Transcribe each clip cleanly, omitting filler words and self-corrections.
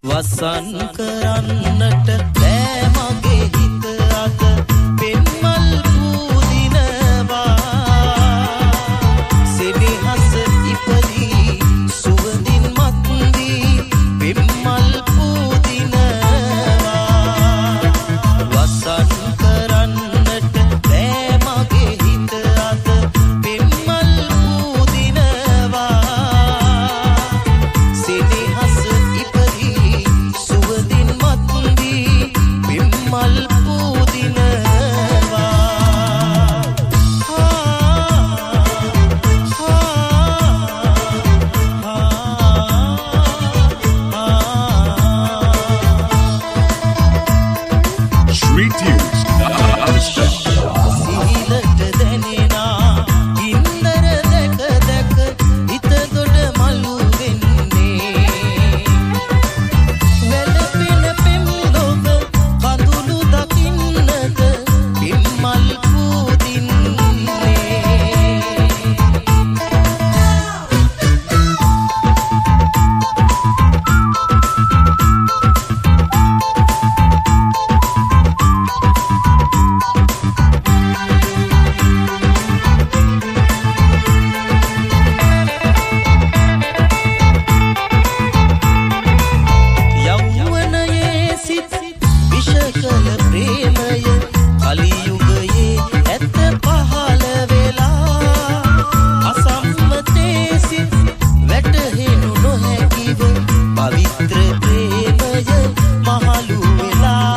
වසන් කරන්නට බෑ මගේ හිත අත පෙන්මල් පූදිනවා සෙනෙහස ඉපදී සුවඳින් මත් වී පෙන්මල් පූදිනවා වසන් කරන්නට බෑ මගේ හිත අත පෙන්මල් පූදිනවා සෙනෙහස ඉපදී සුවඳින් මත් වී පෙන්මල් පූදිනවා Street News non-stop. සීලට දැනෙනා ගින්දර දැක දැක හිත දොඩ මලු වෙන්නේ වැළපෙන පෙම් ලොව කඳුළු දකින්නට පෙම්මල් පූදින්නේ යෞවනයේ සිත් විෂකල ප්‍රේමය කලියුගයේ ඇත පහළ වෙලා අසම්මතේ සිත් වැටහෙනු නොහැකිව පවිත්‍ර ප්‍රේමය මහලු වෙලා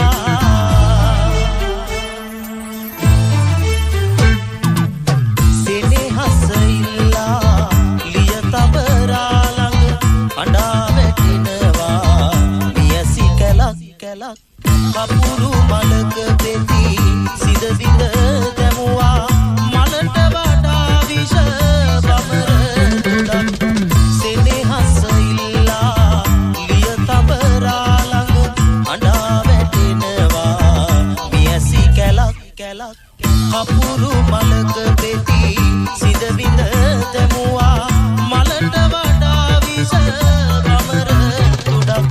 සෙනෙහස ඉල්ලා ලිය තබරා ළඟ අඬා වැටෙනවා නියසි කැලක් කැලක් කපුරු මලක පෙති සිද විඳ දැමුවා මලට වඩා විෂ බමර ගොඩක් සෙනෙහස ඉල්ලා ලිය තබරා ළඟ අඬා වැටෙනවා නියසි කැලක් කැලක් කපුරු මලක පෙති සිද විඳ දැමුවා මලට වඩා විෂ බමර ගොඩක්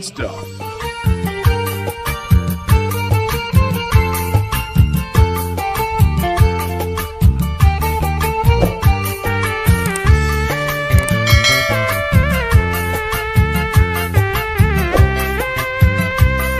stuff.